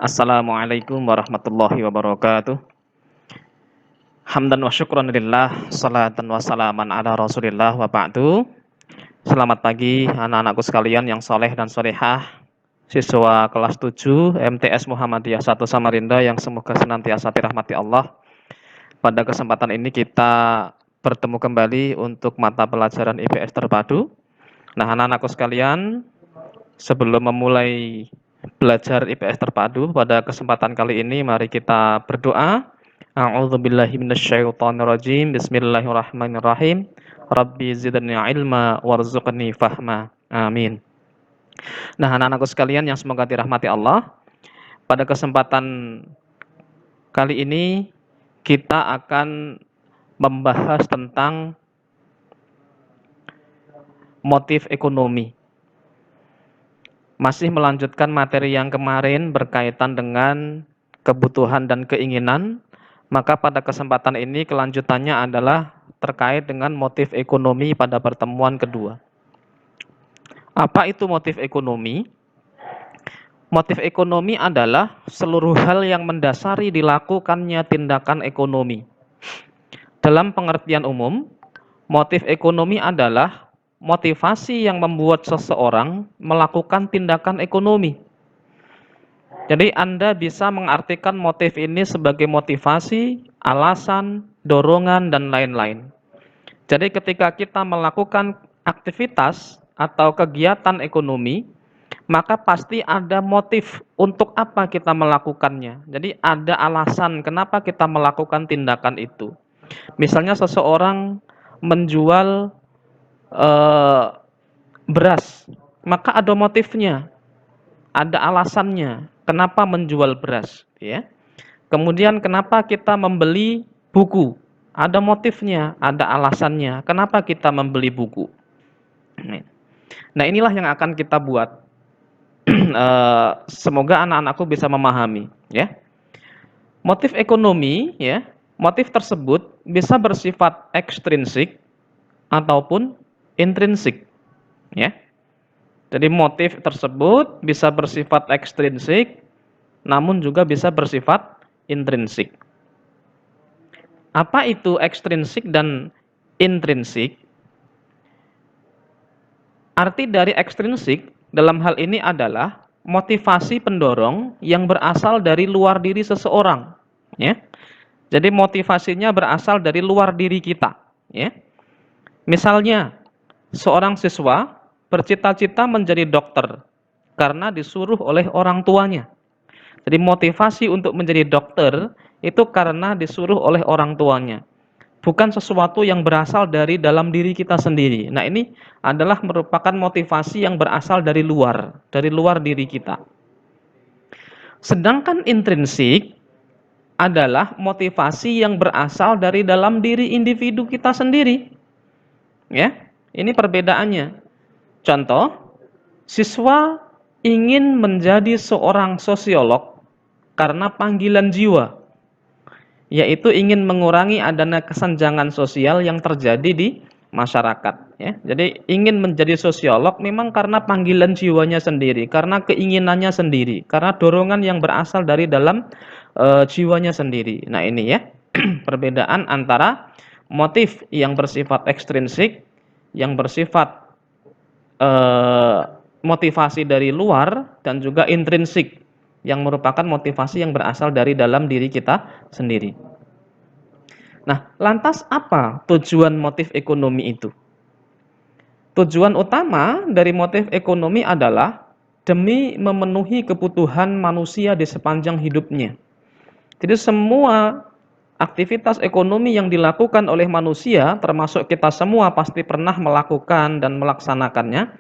Assalamualaikum warahmatullahi wabarakatuh. Hamdan wa syukran lillah, salatan wa salaman ala rasulillah wa ba'du. Selamat pagi anak-anakku sekalian yang soleh dan solehah, siswa kelas 7 MTS Muhammadiyah 1 Samarinda yang semoga senantiasa dirahmati Allah. Pada kesempatan ini kita bertemu kembali untuk mata pelajaran IPS terpadu. Nah, anak-anakku sekalian, sebelum memulai belajar IPS terpadu pada kesempatan kali ini, mari kita berdoa. A'udzubillahi minasyaitonirrajim. Bismillahirrahmanirrahim. Rabbi zidni ilma warzuqni fahma. Amin. Nah, anak-anakku sekalian yang semoga dirahmati Allah, pada kesempatan kali ini kita akan membahas tentang motif ekonomi. Masih melanjutkan materi yang kemarin berkaitan dengan kebutuhan dan keinginan, maka pada kesempatan ini kelanjutannya adalah terkait dengan motif ekonomi pada pertemuan kedua. Apa itu motif ekonomi? Motif ekonomi adalah seluruh hal yang mendasari dilakukannya tindakan ekonomi. Dalam pengertian umum, motif ekonomi adalah motivasi yang membuat seseorang melakukan tindakan ekonomi. Jadi Anda bisa mengartikan motif ini sebagai motivasi, alasan, dorongan, dan lain-lain. Jadi ketika kita melakukan aktivitas atau kegiatan ekonomi, maka pasti ada motif untuk apa kita melakukannya. Jadi ada alasan kenapa kita melakukan tindakan itu. Misalnya seseorang menjual beras, maka ada motifnya, ada alasannya kenapa menjual beras, ya. Kemudian kenapa kita membeli buku, ada motifnya, ada alasannya kenapa kita membeli buku. Nah, inilah yang akan kita buat. Semoga anak-anakku bisa memahami, ya. Motif ekonomi, ya, motif tersebut bisa bersifat ekstrinsik ataupun intrinsik, ya. Jadi motif tersebut bisa bersifat ekstrinsik, namun juga bisa bersifat intrinsik. Apa itu ekstrinsik dan intrinsik? Arti dari ekstrinsik dalam hal ini adalah motivasi pendorong yang berasal dari luar diri seseorang, ya. Jadi motivasinya berasal dari luar diri kita, ya. Misalnya, seorang siswa bercita-cita menjadi dokter karena disuruh oleh orang tuanya. Jadi motivasi untuk menjadi dokter itu karena disuruh oleh orang tuanya. Bukan sesuatu yang berasal dari dalam diri kita sendiri. Nah, ini adalah merupakan motivasi yang berasal dari luar diri kita. Sedangkan intrinsik adalah motivasi yang berasal dari dalam diri individu kita sendiri. Ya, ini perbedaannya. Contoh, siswa ingin menjadi seorang sosiolog karena panggilan jiwa, yaitu ingin mengurangi adanya kesenjangan sosial yang terjadi di masyarakat. Ya, jadi ingin menjadi sosiolog memang karena panggilan jiwanya sendiri, karena keinginannya sendiri, karena dorongan yang berasal dari dalam jiwanya sendiri. Nah, ini ya perbedaan antara motif yang bersifat ekstrinsik, yang bersifat motivasi dari luar, dan juga intrinsik, yang merupakan motivasi yang berasal dari dalam diri kita sendiri. Nah, lantas apa tujuan motif ekonomi itu? Tujuan utama dari motif ekonomi adalah demi memenuhi kebutuhan manusia di sepanjang hidupnya. Jadi semua aktivitas ekonomi yang dilakukan oleh manusia, termasuk kita semua pasti pernah melakukan dan melaksanakannya,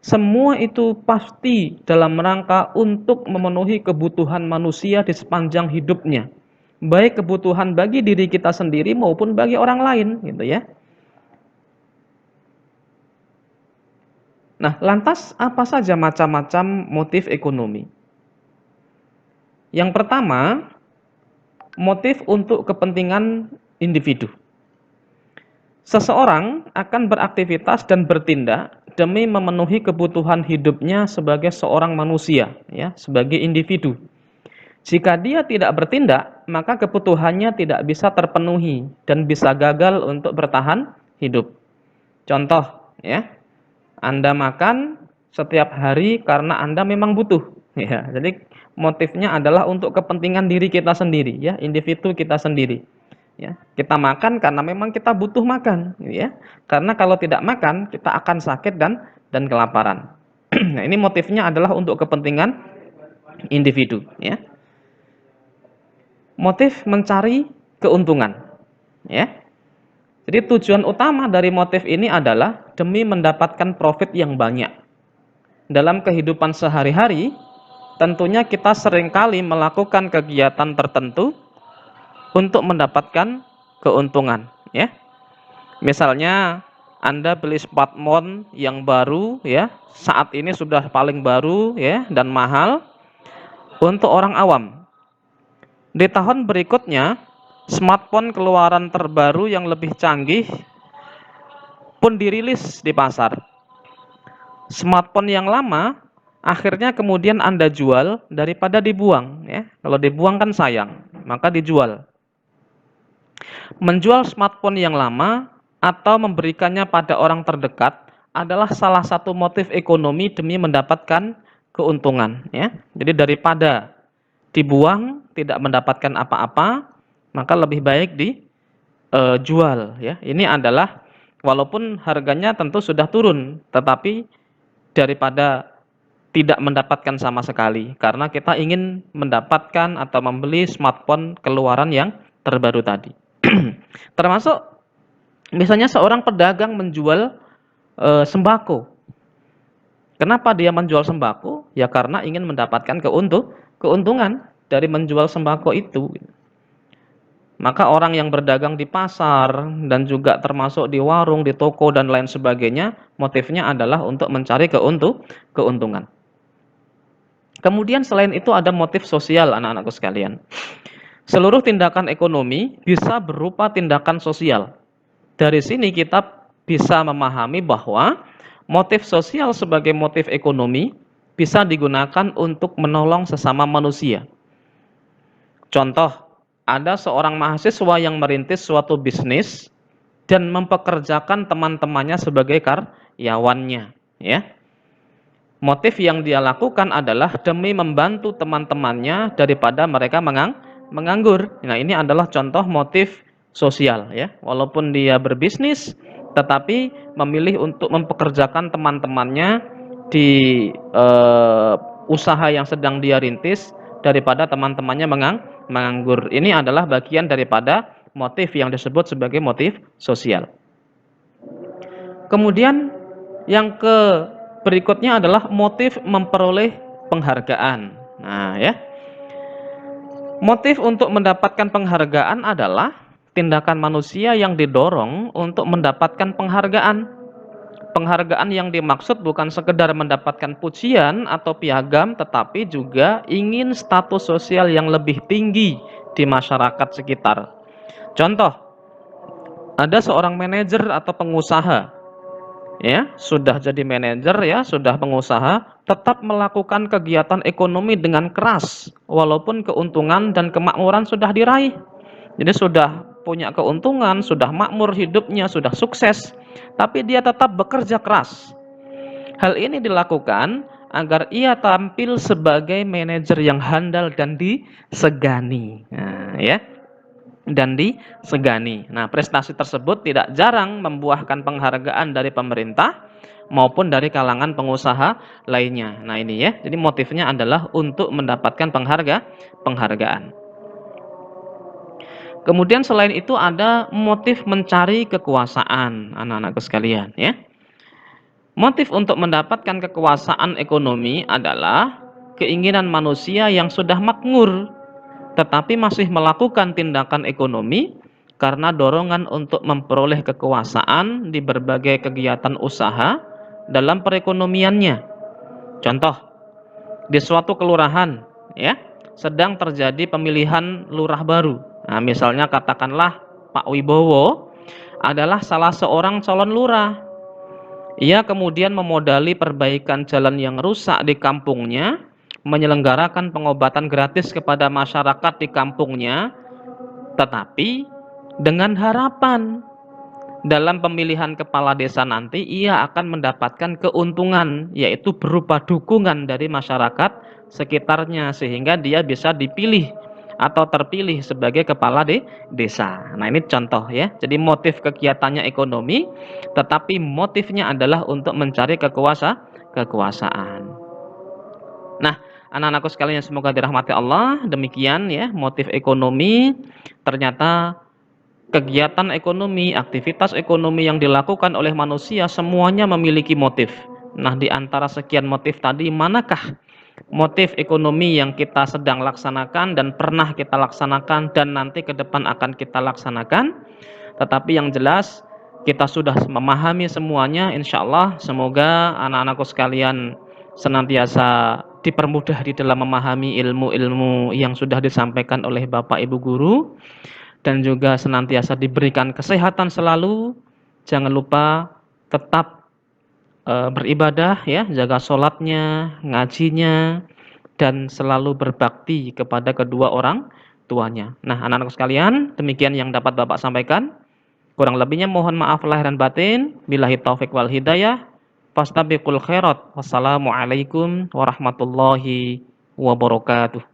semua itu pasti dalam rangka untuk memenuhi kebutuhan manusia di sepanjang hidupnya. Baik kebutuhan bagi diri kita sendiri maupun bagi orang lain, gitu ya. Nah, lantas apa saja macam-macam motif ekonomi? Yang pertama, motif untuk kepentingan individu. Seseorang akan beraktivitas dan bertindak demi memenuhi kebutuhan hidupnya sebagai seorang manusia, ya, sebagai individu. Jika dia tidak bertindak, maka kebutuhannya tidak bisa terpenuhi dan bisa gagal untuk bertahan hidup. Contoh, ya, Anda makan setiap hari karena Anda memang butuh. Ya, jadi motifnya adalah untuk kepentingan diri kita sendiri, ya, individu kita sendiri. Ya, kita makan karena memang kita butuh makan, ya. Karena kalau tidak makan, kita akan sakit dan kelaparan. Nah, ini motifnya adalah untuk kepentingan individu, ya. Motif mencari keuntungan, ya. Jadi tujuan utama dari motif ini adalah demi mendapatkan profit yang banyak. Dalam kehidupan sehari-hari, tentunya kita seringkali melakukan kegiatan tertentu untuk mendapatkan keuntungan, ya. Misalnya Anda beli smartphone yang baru, ya, saat ini sudah paling baru, ya, dan mahal untuk orang awam. Di tahun berikutnya, smartphone keluaran terbaru yang lebih canggih pun dirilis di pasar. Smartphone yang lama akhirnya kemudian Anda jual daripada dibuang, ya. Kalau dibuang kan sayang, maka dijual. Menjual smartphone yang lama atau memberikannya pada orang terdekat adalah salah satu motif ekonomi demi mendapatkan keuntungan, ya. Jadi daripada dibuang tidak mendapatkan apa-apa, maka lebih baik dijual, ya. Ini adalah walaupun harganya tentu sudah turun, tetapi daripada tidak mendapatkan sama sekali karena kita ingin mendapatkan atau membeli smartphone keluaran yang terbaru tadi. Termasuk misalnya seorang pedagang menjual sembako. Kenapa dia menjual sembako? Ya karena ingin mendapatkan keuntungan dari menjual sembako itu. Maka orang yang berdagang di pasar dan juga termasuk di warung, di toko dan lain sebagainya, motifnya adalah untuk mencari keuntungan. Kemudian selain itu ada motif sosial, anak-anakku sekalian. Seluruh tindakan ekonomi bisa berupa tindakan sosial. Dari sini kita bisa memahami bahwa motif sosial sebagai motif ekonomi bisa digunakan untuk menolong sesama manusia. Contoh, ada seorang mahasiswa yang merintis suatu bisnis dan mempekerjakan teman-temannya sebagai karyawannya, ya. Motif yang dia lakukan adalah demi membantu teman-temannya daripada mereka menganggur. Nah, ini adalah contoh motif sosial, ya. Walaupun dia berbisnis, tetapi memilih untuk mempekerjakan teman-temannya di usaha yang sedang dia rintis daripada teman-temannya menganggur. Ini adalah bagian daripada motif yang disebut sebagai motif sosial. Kemudian yang berikutnya adalah motif memperoleh penghargaan. Nah, ya. Motif untuk mendapatkan penghargaan adalah tindakan manusia yang didorong untuk mendapatkan penghargaan. Penghargaan yang dimaksud bukan sekedar mendapatkan pujian atau piagam, tetapi juga ingin status sosial yang lebih tinggi di masyarakat sekitar. Contoh, ada seorang manajer atau pengusaha, ya, sudah jadi manajer, ya, sudah pengusaha, tetap melakukan kegiatan ekonomi dengan keras walaupun keuntungan dan kemakmuran sudah diraih. Jadi sudah punya keuntungan, sudah makmur hidupnya, sudah sukses, tapi dia tetap bekerja keras. Hal ini dilakukan agar ia tampil sebagai manajer yang handal dan disegani. Nah, ya. Dan disegani. Nah, prestasi tersebut tidak jarang membuahkan penghargaan dari pemerintah maupun dari kalangan pengusaha lainnya. Nah, ini ya. Jadi motifnya adalah untuk mendapatkan penghargaan. Kemudian selain itu ada motif mencari kekuasaan, anak-anakku sekalian, ya. Motif untuk mendapatkan kekuasaan ekonomi adalah keinginan manusia yang sudah makmur tetapi masih melakukan tindakan ekonomi karena dorongan untuk memperoleh kekuasaan di berbagai kegiatan usaha dalam perekonomiannya. Contoh, di suatu kelurahan, ya, sedang terjadi pemilihan lurah baru. Nah, misalnya katakanlah Pak Wibowo adalah salah seorang calon lurah. Ia kemudian memodali perbaikan jalan yang rusak di kampungnya, menyelenggarakan pengobatan gratis kepada masyarakat di kampungnya, tetapi dengan harapan dalam pemilihan kepala desa nanti ia akan mendapatkan keuntungan, yaitu berupa dukungan dari masyarakat sekitarnya sehingga dia bisa dipilih atau terpilih sebagai kepala desa. Nah, ini contoh ya. Jadi motif kegiatannya ekonomi, tetapi motifnya adalah untuk mencari kekuasaan. Nah, anak-anakku sekalian yang semoga dirahmati Allah, demikian ya motif ekonomi. Ternyata kegiatan ekonomi, aktivitas ekonomi yang dilakukan oleh manusia semuanya memiliki motif. Nah, di antara sekian motif tadi, manakah motif ekonomi yang kita sedang laksanakan dan pernah kita laksanakan dan nanti ke depan akan kita laksanakan? Tetapi yang jelas kita sudah memahami semuanya, insya Allah. Semoga anak-anakku sekalian senantiasa dipermudah di dalam memahami ilmu-ilmu yang sudah disampaikan oleh Bapak Ibu Guru, dan juga senantiasa diberikan kesehatan selalu. Jangan lupa tetap beribadah ya, jaga sholatnya, ngajinya, dan selalu berbakti kepada kedua orang tuanya. Nah, anak-anak sekalian, demikian yang dapat Bapak sampaikan. Kurang lebihnya mohon maaf lahir dan batin. Billahi taufik wal hidayah. Fastabiqul khairat. Wassalamualaikum warahmatullahi wabarakatuh.